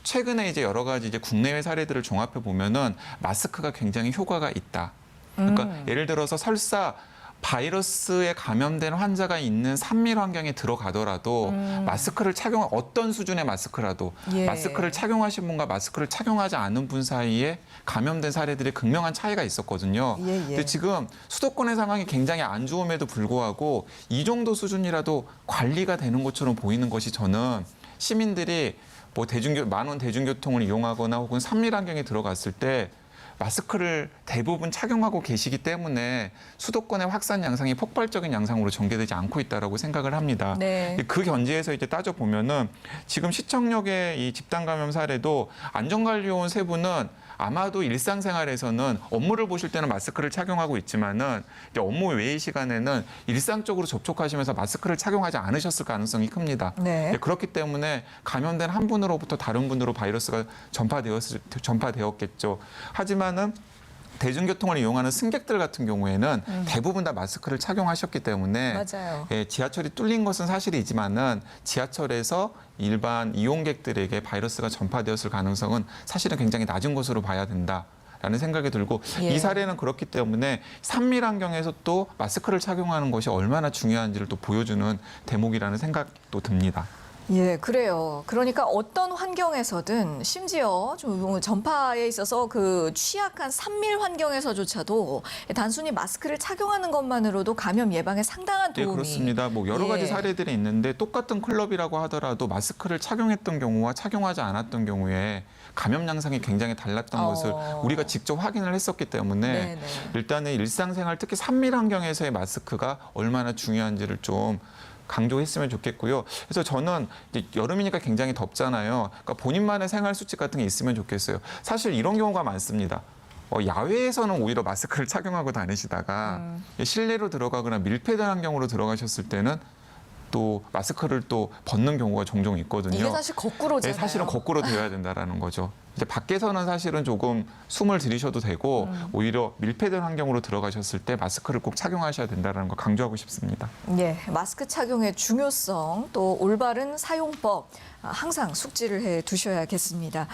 최근에 이제 여러 가지 이제 국내외 사례들을 종합해 보면은 마스크가 굉장히 효과가 있다. 그러니까 예를 들어서 설사 바이러스에 감염된 환자가 있는 산밀 환경에 들어가더라도 마스크를 착용 어떤 수준의 마스크라도 예. 마스크를 착용하신 분과 마스크를 착용하지 않은 분 사이에 감염된 사례들이 극명한 차이가 있었거든요. 예, 예. 근데 지금 수도권의 상황이 굉장히 안 좋음에도 불구하고 이 정도 수준이라도 관리가 되는 것처럼 보이는 것이 저는 시민들이 뭐 많은 대중교통을 이용하거나 혹은 산밀 환경에 들어갔을 때 마스크를 대부분 착용하고 계시기 때문에 수도권의 확산 양상이 폭발적인 양상으로 전개되지 않고 있다라고 생각을 합니다. 네. 그 견지에서 이제 따져 보면은 지금 시청역의 이 집단 감염 사례도 안전관리요원 세 분은 아마도 일상생활에서는 업무를 보실 때는 마스크를 착용하고 있지만은 이제 업무 외의 시간에는 일상적으로 접촉하시면서 마스크를 착용하지 않으셨을 가능성이 큽니다. 네. 그렇기 때문에 감염된 한 분으로부터 다른 분으로 바이러스가 전파되었겠죠. 하지만은 대중교통을 이용하는 승객들 같은 경우에는 대부분 다 마스크를 착용하셨기 때문에 맞아요. 예, 지하철이 뚫린 것은 사실이지만은 지하철에서 일반 이용객들에게 바이러스가 전파되었을 가능성은 사실은 굉장히 낮은 것으로 봐야 된다라는 생각이 들고 예. 이 사례는 그렇기 때문에 산밀 환경에서 또 마스크를 착용하는 것이 얼마나 중요한지를 또 보여주는 대목이라는 생각도 듭니다. 예, 그래요. 그러니까 어떤 환경에서든 심지어 좀 전파에 있어서 그 취약한 산밀 환경에서조차도 단순히 마스크를 착용하는 것만으로도 감염 예방에 상당한 네, 도움이. 그렇습니다. 뭐 여러 가지 예. 사례들이 있는데 똑같은 클럽이라고 하더라도 마스크를 착용했던 경우와 착용하지 않았던 경우에 감염 양상이 굉장히 달랐던 것을 우리가 직접 확인을 했었기 때문에 네네. 일단은 일상생활 특히 산밀 환경에서의 마스크가 얼마나 중요한지를 좀 강조했으면 좋겠고요. 그래서 저는 이제 여름이니까 굉장히 덥잖아요. 그러니까 본인만의 생활 수칙 같은 게 있으면 좋겠어요. 사실 이런 경우가 많습니다. 야외에서는 오히려 마스크를 착용하고 다니시다가 실내로 들어가거나 밀폐된 환경으로 들어가셨을 때는 또 마스크를 또 벗는 경우가 종종 있거든요. 이게 사실 거꾸로잖아요. 네, 사실은 거꾸로 되어야 된다라는 거죠. 이제 밖에서는 사실은 조금 숨을 들이셔도 되고 오히려 밀폐된 환경으로 들어가셨을 때 마스크를 꼭 착용하셔야 된다는 거 강조하고 싶습니다. 예, 마스크 착용의 중요성 또 올바른 사용법 항상 숙지를 해 두셔야겠습니다.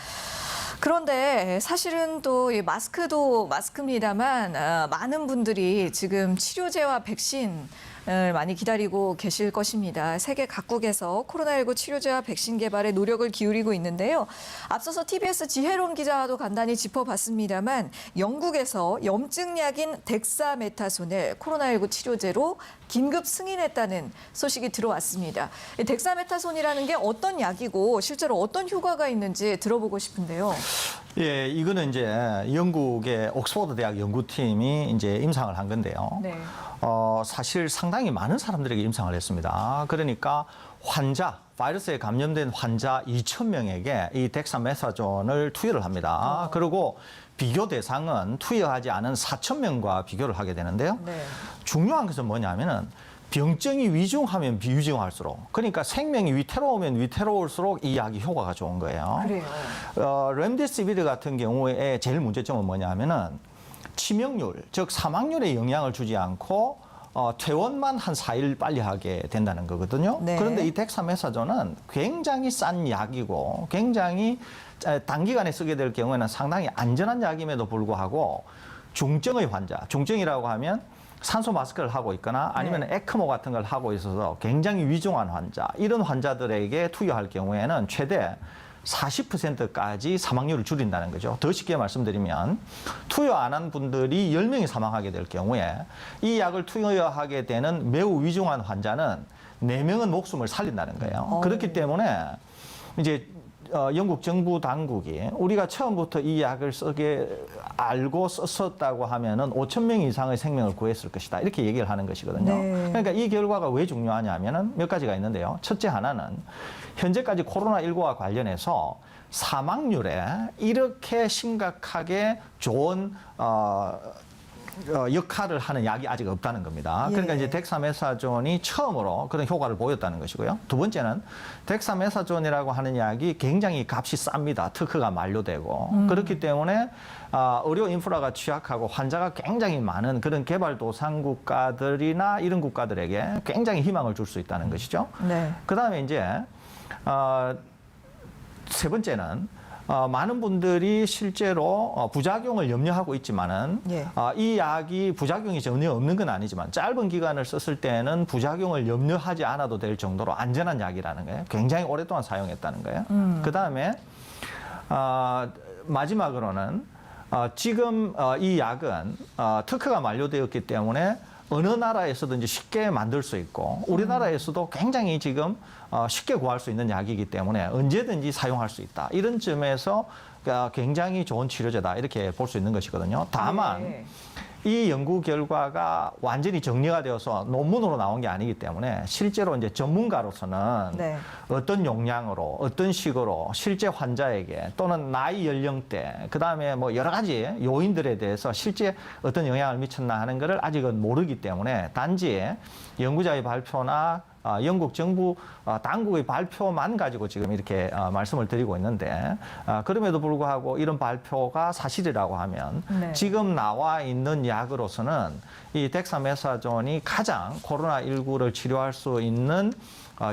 그런데 사실은 또 이 마스크도 마스크입니다만 많은 분들이 지금 치료제와 백신을 많이 기다리고 계실 것입니다. 세계 각국에서 코로나19 치료제와 백신 개발에 노력을 기울이고 있는데요. 앞서서 TBS 지혜론 기자와도 간단히 짚어봤습니다만 영국에서 염증약인 덱사메타손을 코로나19 치료제로 긴급 승인했다는 소식이 들어왔습니다. 이 덱사메타손이라는 게 어떤 약이고 실제로 어떤 효과가 있는지 들어보고 싶은데요. 예, 이거는 이제 영국의 옥스퍼드 대학 연구팀이 이제 임상을 한 건데요. 네. 사실 상당히 많은 사람들에게 임상을 했습니다. 그러니까 바이러스에 감염된 환자 2,000명에게 이 덱사메타손을 투여를 합니다. 그리고 비교 대상은 투여하지 않은 4,000명과 비교를 하게 되는데요. 네. 중요한 것은 뭐냐면은 병증이 위중하면 위중할수록, 그러니까 생명이 위태로우면 위태로울수록 이 약이 효과가 좋은 거예요. 그래요. 렘데시비르 같은 경우에 제일 문제점은 뭐냐면은 치명률, 즉 사망률에 영향을 주지 않고 퇴원만 한 4일 빨리 하게 된다는 거거든요. 네. 그런데 이 덱사메타손은 굉장히 싼 약이고 굉장히 단기간에 쓰게 될 경우에는 상당히 안전한 약임에도 불구하고 중증의 환자, 중증이라고 하면 산소 마스크를 하고 있거나 아니면 에크모 같은 걸 하고 있어서 굉장히 위중한 환자, 이런 환자들에게 투여할 경우에는 최대 40%까지 사망률을 줄인다는 거죠. 더 쉽게 말씀드리면 투여 안 한 분들이 10명이 사망하게 될 경우에 이 약을 투여하게 되는 매우 위중한 환자는 4명은 목숨을 살린다는 거예요. 그렇기 때문에 이제 영국 정부 당국이 우리가 처음부터 이 약을 쓰게 알고 썼다고 하면은 5천 명 이상의 생명을 구했을 것이다. 이렇게 얘기를 하는 것이거든요. 네. 그러니까 이 결과가 왜 중요하냐면은 몇 가지가 있는데요. 첫째 하나는 현재까지 코로나19와 관련해서 사망률에 이렇게 심각하게 좋은 역할을 하는 약이 아직 없다는 겁니다. 그러니까 예. 이제 덱사메사존이 처음으로 그런 효과를 보였다는 것이고요. 두 번째는 덱사메사존이라고 하는 약이 굉장히 값이 쌉니다. 특허가 만료되고 그렇기 때문에 의료 인프라가 취약하고 환자가 굉장히 많은 그런 개발도상 국가들이나 이런 국가들에게 굉장히 희망을 줄 수 있다는 것이죠. 네. 그다음에 이제 세 번째는 많은 분들이 실제로 부작용을 염려하고 있지만은 예. 이 약이 부작용이 전혀 없는 건 아니지만 짧은 기간을 썼을 때는 부작용을 염려하지 않아도 될 정도로 안전한 약이라는 거예요. 굉장히 오랫동안 사용했다는 거예요. 그다음에 마지막으로는 지금 이 약은 특허가 만료되었기 때문에 어느 나라에서든지 쉽게 만들 수 있고 우리나라에서도 굉장히 지금 쉽게 구할 수 있는 약이기 때문에 언제든지 사용할 수 있다. 이런 점에서 굉장히 좋은 치료제다. 이렇게 볼 수 있는 것이거든요. 다만 네. 이 연구 결과가 완전히 정리가 되어서 논문으로 나온 게 아니기 때문에 실제로 이제 전문가로서는 네. 어떤 용량으로 어떤 식으로 실제 환자에게 또는 나이 연령대 그다음에 뭐 여러 가지 요인들에 대해서 실제 어떤 영향을 미쳤나 하는 것을 아직은 모르기 때문에 단지 연구자의 발표나 영국 정부 당국의 발표만 가지고 지금 이렇게 말씀을 드리고 있는데 그럼에도 불구하고 이런 발표가 사실이라고 하면 네. 지금 나와 있는 약으로서는 이 덱사메사존이 가장 코로나19를 치료할 수 있는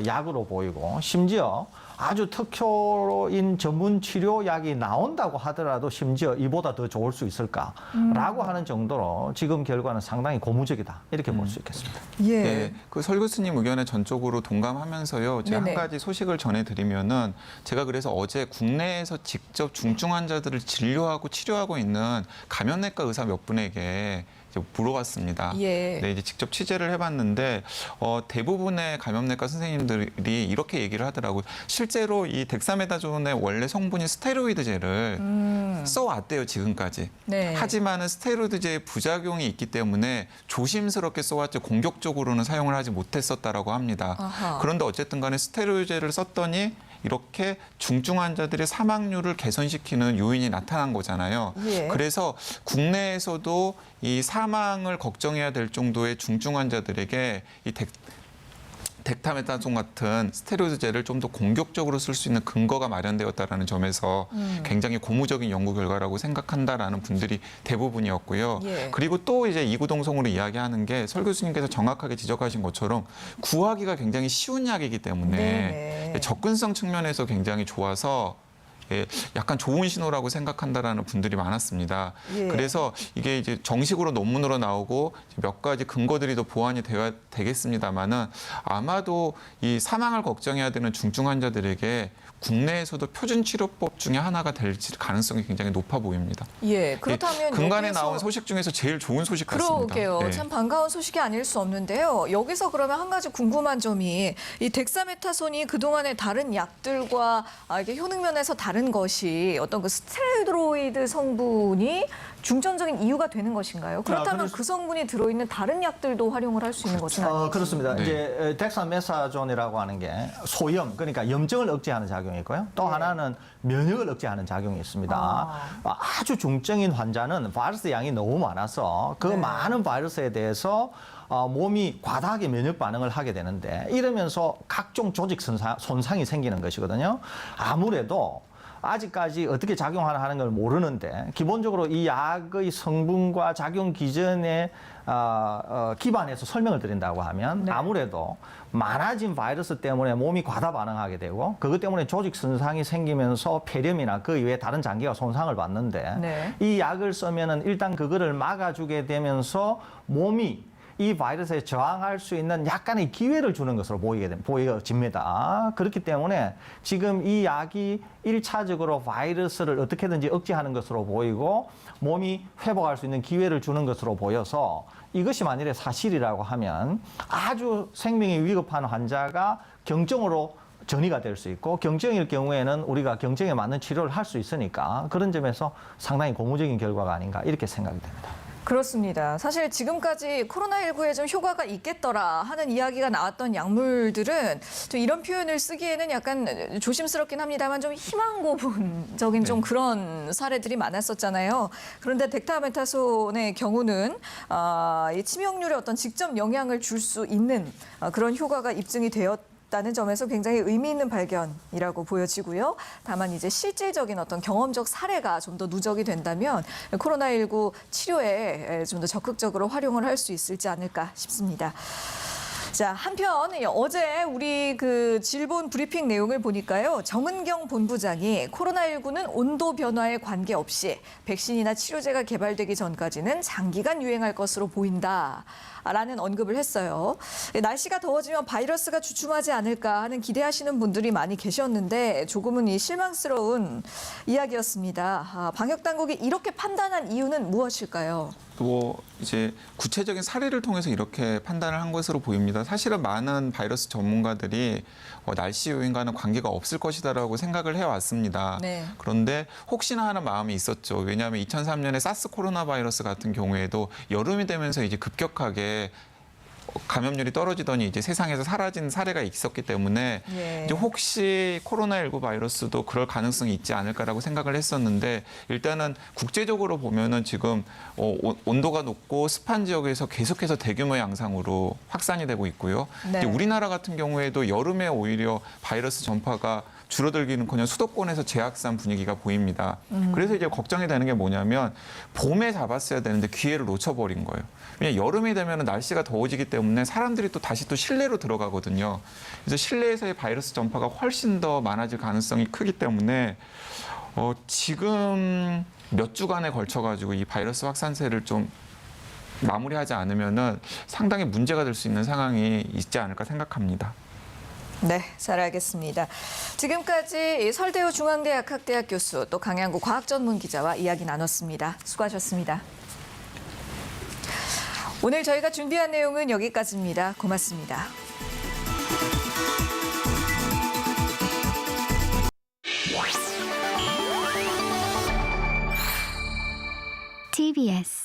약으로 보이고 심지어 아주 특효인 전문 치료약이 나온다고 하더라도 심지어 이보다 더 좋을 수 있을까라고 하는 정도로 지금 결과는 상당히 고무적이다 이렇게 볼 수 있겠습니다. 예. 네, 그 설 교수님 의견에 전적으로 동감하면서요. 제가 네네. 한 가지 소식을 전해드리면은 제가 그래서 어제 국내에서 직접 중증 환자들을 진료하고 치료하고 있는 감염내과 의사 몇 분에게 이제 물어봤습니다. 예. 네, 이제 직접 취재를 해봤는데 대부분의 감염내과 선생님들이 이렇게 얘기를 하더라고요. 실제로 이 덱사메타존의 원래 성분이 스테로이드제를 써왔대요, 지금까지. 네. 하지만은 스테로이드제의 부작용이 있기 때문에 조심스럽게 써왔지 공격적으로는 사용을 하지 못했었다라고 합니다. 아하. 그런데 어쨌든 간에 스테로이드제를 썼더니 이렇게 중증 환자들의 사망률을 개선시키는 요인이 나타난 거잖아요. 예. 그래서 국내에서도 이 사망을 걱정해야 될 정도의 중증 환자들에게 이 덱타메타존 같은 스테로이드제를 좀 더 공격적으로 쓸 수 있는 근거가 마련되었다라는 점에서 굉장히 고무적인 연구 결과라고 생각한다라는 분들이 대부분이었고요. 예. 그리고 또 이제 이구동성으로 이야기하는 게 설 교수님께서 정확하게 지적하신 것처럼 구하기가 굉장히 쉬운 약이기 때문에 네네. 접근성 측면에서 굉장히 좋아서 약간 좋은 신호라고 생각한다라는 분들이 많았습니다. 예. 그래서 이게 이제 정식으로 논문으로 나오고 몇 가지 근거들이 더 보완이 되겠습니다만은 아마도 이 사망을 걱정해야 되는 중증 환자들에게 국내에서도 표준 치료법 중에 하나가 될 가능성이 굉장히 높아 보입니다. 예. 그렇다면 근간에 여기에서- 나온 소식 중에서 제일 좋은 소식 같습니다. 그러게요. 네. 참 반가운 소식이 아닐 수 없는데요. 여기서 그러면 한 가지 궁금한 점이 이 덱사메타손이 그동안의 다른 약들과 이게 효능면에서 다른 것이 어떤 그 스테로이드 성분이 중점적인 이유가 되는 것인가요? 그렇다면 그래서- 그 성분이 들어있는 다른 약들도 활용을 할 수 있는 것은 아니죠? 그렇습니다. 네. 이제 덱사메사존이라고 하는 게 소염, 그러니까 염증을 억제하는 작용이 있고요. 또 네. 하나는 면역을 억제하는 작용이 있습니다. 아주 중증인 환자는 바이러스 양이 너무 많아서 그 네. 많은 바이러스에 대해서 몸이 과다하게 면역 반응을 하게 되는데 이러면서 각종 조직 손상이 생기는 것이거든요. 아무래도 아직까지 어떻게 작용하는 걸 모르는데 기본적으로 이 약의 성분과 작용 기전에 기반해서 설명을 드린다고 하면 네. 아무래도 많아진 바이러스 때문에 몸이 과다 반응하게 되고 그것 때문에 조직 손상이 생기면서 폐렴이나 그 이외에 다른 장기가 손상을 받는데 네. 이 약을 쓰면은 일단 그거를 막아주게 되면서 몸이 이 바이러스에 저항할 수 있는 약간의 기회를 주는 것으로 보여집니다. 그렇기 때문에 지금 이 약이 1차적으로 바이러스를 어떻게든지 억제하는 것으로 보이고 몸이 회복할 수 있는 기회를 주는 것으로 보여서 이것이 만일에 사실이라고 하면 아주 생명이 위급한 환자가 경증으로 전이가 될 수 있고 경증일 경우에는 우리가 경증에 맞는 치료를 할 수 있으니까 그런 점에서 상당히 고무적인 결과가 아닌가 이렇게 생각이 됩니다. 그렇습니다. 사실 지금까지 코로나19에 좀 효과가 있겠더라 하는 이야기가 나왔던 약물들은 좀 이런 표현을 쓰기에는 약간 조심스럽긴 합니다만 좀 희망고문적인 좀 그런 사례들이 많았었잖아요. 그런데 덱타메타손의 경우는 이 치명률에 어떤 직접 영향을 줄 수 있는 그런 효과가 입증이 되었다는 점에서 굉장히 의미 있는 발견이라고 보여지고요. 다만 이제 실질적인 어떤 경험적 사례가 좀 더 누적이 된다면 코로나19 치료에 좀 더 적극적으로 활용을 할 수 있을지 않을까 싶습니다. 자, 한편 어제 우리 그 질본 브리핑 내용을 보니까요. 정은경 본부장이 코로나19는 온도 변화에 관계없이 백신이나 치료제가 개발되기 전까지는 장기간 유행할 것으로 보인다. 라는 언급을 했어요. 날씨가 더워지면 바이러스가 주춤하지 않을까 하는 기대하시는 분들이 많이 계셨는데 조금은 이 실망스러운 이야기였습니다. 방역 당국이 이렇게 판단한 이유는 무엇일까요? 뭐 이제 구체적인 사례를 통해서 이렇게 판단을 한 것으로 보입니다. 사실은 많은 바이러스 전문가들이 날씨 요인과는 관계가 없을 것이다라고 생각을 해왔습니다. 네. 그런데 혹시나 하는 마음이 있었죠. 왜냐하면 2003년에 사스 코로나 바이러스 같은 경우에도 여름이 되면서 이제 급격하게 감염률이 떨어지더니 이제 세상에서 사라진 사례가 있었기 때문에 예. 이제 혹시 코로나19 바이러스도 그럴 가능성이 있지 않을까라고 생각을 했었는데 일단은 국제적으로 보면은 지금 온도가 높고 습한 지역에서 계속해서 대규모 양상으로 확산이 되고 있고요. 네. 이제 우리나라 같은 경우에도 여름에 오히려 바이러스 전파가 줄어들기는커녕 수도권에서 재확산 분위기가 보입니다. 그래서 이제 걱정이 되는 게 뭐냐면 봄에 잡았어야 되는데 기회를 놓쳐버린 거예요. 왜냐 여름이 되면 날씨가 더워지기 때문에 사람들이 또 다시 또 실내로 들어가거든요. 그래서 실내에서의 바이러스 전파가 훨씬 더 많아질 가능성이 크기 때문에 지금 몇 주간에 걸쳐가지고 이 바이러스 확산세를 좀 마무리하지 않으면은 상당히 문제가 될 수 있는 상황이 있지 않을까 생각합니다. 네, 잘 알겠습니다. 지금까지 설대우 중앙대학 학대학 교수 또 강양구 과학전문기자와 이야기 나눴습니다. 수고하셨습니다. 오늘 저희가 준비한 내용은 여기까지입니다. 고맙습니다. TBS